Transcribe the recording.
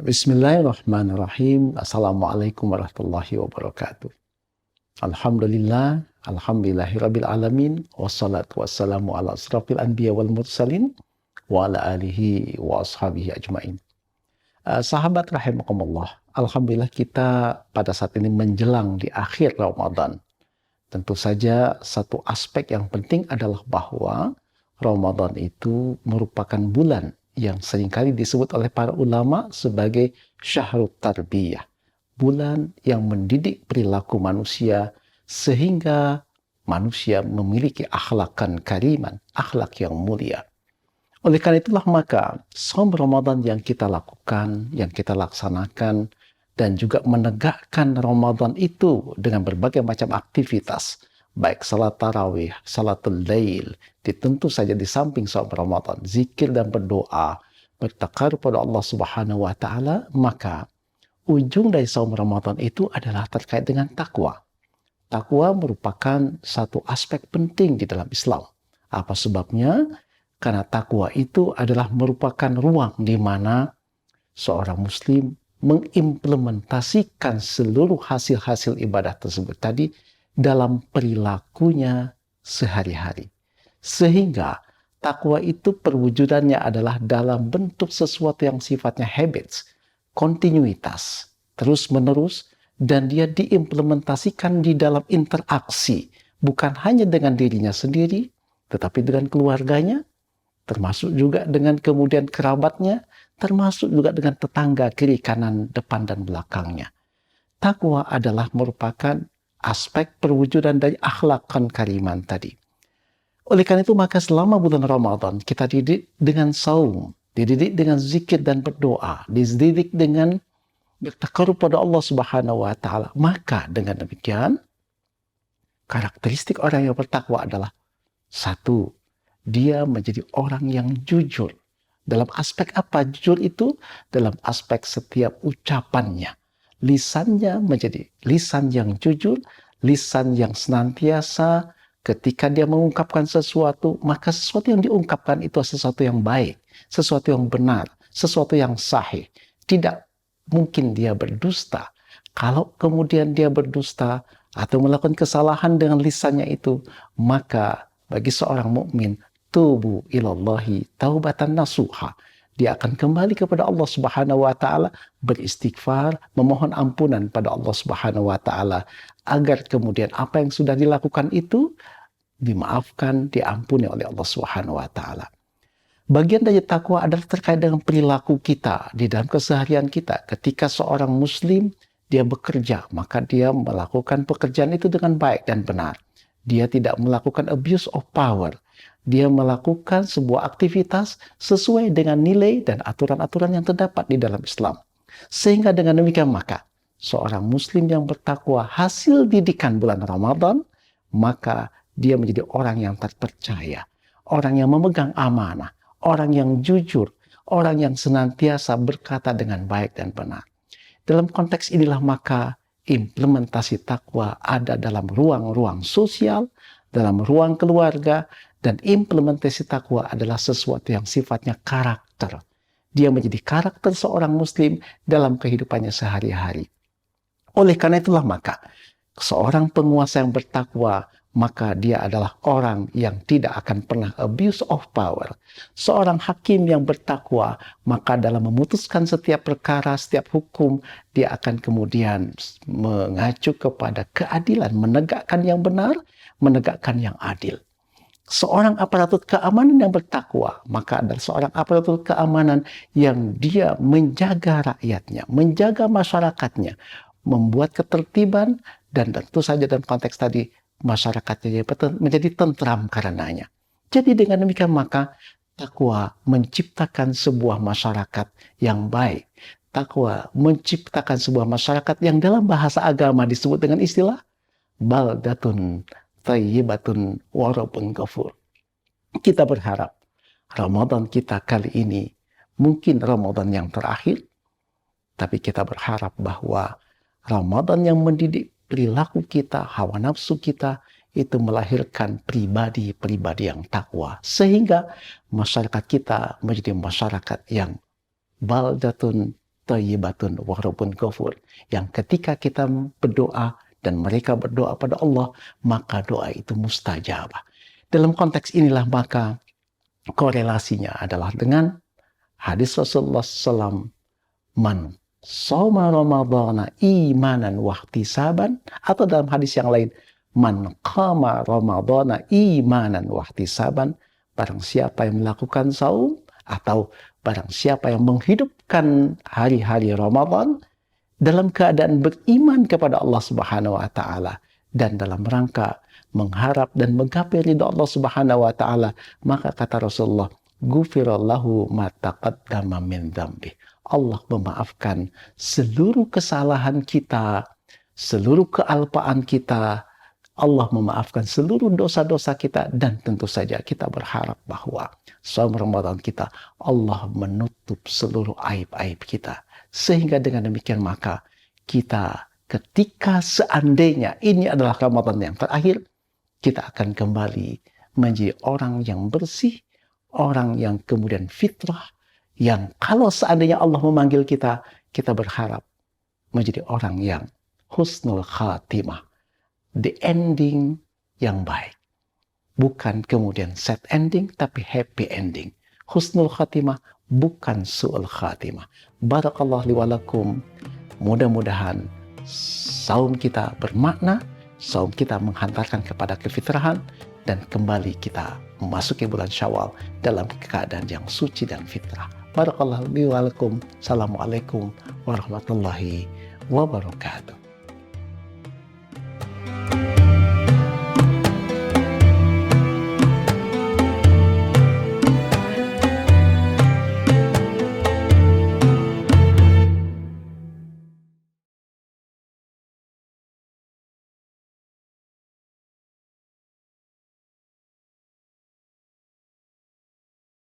Bismillahirrahmanirrahim. Assalamualaikum warahmatullahi wabarakatuh. Alhamdulillahirabbil alamin, wassalatu wassalamu ala asrafil anbiya wal mursalin wa ala alihi wa ashabihi ajmain. Sahabat rahimakumullah, alhamdulillah kita pada saat ini menjelang di akhir Ramadan. Tentu saja satu aspek yang penting adalah bahwa Ramadan itu merupakan bulan yang seringkali disebut oleh para ulama sebagai syahrut tarbiyah. Bulan yang mendidik perilaku manusia sehingga manusia memiliki akhlakan kariman, akhlak yang mulia. Oleh karena itulah maka saum Ramadan yang kita lakukan, yang kita laksanakan, dan juga menegakkan Ramadan itu dengan berbagai macam aktivitas, baik salat tarawih, salatul lail, tentu saja di samping saum Ramadan, zikir dan berdoa, bertakarub pada Allah Subhanahu wa taala, maka ujung dari saum Ramadan itu adalah terkait dengan takwa. Takwa merupakan satu aspek penting di dalam Islam. Apa sebabnya? Karena takwa itu adalah merupakan ruang di mana seorang muslim mengimplementasikan seluruh hasil-hasil ibadah tersebut tadi dalam perilakunya sehari-hari. Sehingga takwa itu perwujudannya adalah dalam bentuk sesuatu yang sifatnya habits, kontinuitas, terus-menerus, dan dia diimplementasikan di dalam interaksi, bukan hanya dengan dirinya sendiri, tetapi dengan keluarganya, termasuk juga dengan kemudian kerabatnya, termasuk juga dengan tetangga kiri, kanan, depan, dan belakangnya. Takwa adalah merupakan aspek perwujudan dari akhlakan kariman tadi. Oleh karena itu maka selama bulan Ramadan kita dididik dengan saum, dididik dengan zikir dan berdoa, dididik dengan bertakarub pada Allah Subhanahu wa taala. Maka dengan demikian karakteristik orang yang bertakwa adalah satu, dia menjadi orang yang jujur. Dalam aspek apa jujur itu? Dalam aspek setiap ucapannya. Lisannya menjadi lisan yang jujur, lisan yang senantiasa ketika dia mengungkapkan sesuatu, maka sesuatu yang diungkapkan itu sesuatu yang baik, sesuatu yang benar, sesuatu yang sahih. Tidak mungkin dia berdusta. Kalau kemudian dia berdusta atau melakukan kesalahan dengan lisannya itu, maka bagi seorang mukmin, tubu ilallahi taubatan nasuha. Dia akan kembali kepada Allah Subhanahu wa taala, beristighfar, memohon ampunan pada Allah Subhanahu wa taala agar kemudian apa yang sudah dilakukan itu dimaafkan, diampuni oleh Allah Subhanahu wa taala. Bagian dari takwa adalah terkait dengan perilaku kita di dalam keseharian kita. Ketika seorang muslim dia bekerja, maka dia melakukan pekerjaan itu dengan baik dan benar. Dia tidak melakukan abuse of power. Dia melakukan sebuah aktivitas sesuai dengan nilai dan aturan-aturan yang terdapat di dalam Islam. Sehingga dengan demikian maka seorang muslim yang bertakwa hasil didikan bulan Ramadan, maka dia menjadi orang yang terpercaya, orang yang memegang amanah, orang yang jujur, orang yang senantiasa berkata dengan baik dan benar. Dalam konteks inilah maka implementasi takwa ada dalam ruang-ruang sosial, dalam ruang keluarga, dan implementasi takwa adalah sesuatu yang sifatnya karakter. Dia menjadi karakter seorang muslim dalam kehidupannya sehari-hari. Oleh karena itulah maka seorang penguasa yang bertakwa, maka dia adalah orang yang tidak akan pernah abuse of power. Seorang hakim yang bertakwa, maka dalam memutuskan setiap perkara, setiap hukum, dia akan kemudian mengacu kepada keadilan, menegakkan yang benar, menegakkan yang adil. Seorang aparatur keamanan yang bertakwa, maka adalah seorang aparatur keamanan yang dia menjaga rakyatnya, menjaga masyarakatnya, membuat ketertiban, dan tentu saja dalam konteks tadi masyarakatnya menjadi tentram karenanya. Jadi dengan demikian maka takwa menciptakan sebuah masyarakat yang baik. Takwa menciptakan sebuah masyarakat yang dalam bahasa agama disebut dengan istilah baldatun thayyibatun warabun ghafur. Kita berharap Ramadan kita kali ini mungkin Ramadan yang terakhir, tapi kita berharap bahwa Ramadan yang mendidik perilaku kita, hawa nafsu kita, itu melahirkan pribadi-pribadi yang takwa. Sehingga masyarakat kita menjadi masyarakat yang baldatun thayyibatun wa rabbun ghafur. Yang ketika kita berdoa dan mereka berdoa pada Allah, maka doa itu mustajabah. Dalam konteks inilah maka korelasinya adalah dengan hadis Rasulullah SAW, man shoma ramadhana imanan wahtisaban, atau dalam hadis yang lain, man qama ramadhana imanan wahtisaban, barang siapa yang melakukan saum atau barang siapa yang menghidupkan hari-hari Ramadan dalam keadaan beriman kepada Allah Subhanahu wa taala dan dalam rangka mengharap dan menggapai ridha Allah Subhanahu wa taala, maka kata Rasulullah, ghufirallahu ma taqaddama min dzambi. Allah memaafkan seluruh kesalahan kita, seluruh kealpaan kita. Allah memaafkan seluruh dosa-dosa kita, dan tentu saja kita berharap bahwa selama Ramadan kita, Allah menutup seluruh aib-aib kita. Sehingga dengan demikian maka kita ketika seandainya ini adalah Ramadan yang terakhir, kita akan kembali menjadi orang yang bersih, orang yang kemudian fitrah, yang kalau seandainya Allah memanggil kita, kita berharap menjadi orang yang husnul khatimah. The ending yang baik. Bukan kemudian sad ending, tapi happy ending. Husnul khatimah, bukan su'ul khatimah. Barakallahu li wa lakum. Mudah-mudahan saum kita bermakna, saum kita menghantarkan kepada kefitrahan, dan kembali kita memasuki bulan Syawal dalam keadaan yang suci dan fitrah. Barakallahu li wa lakum. Assalamualaikum warahmatullahi wabarakatuh.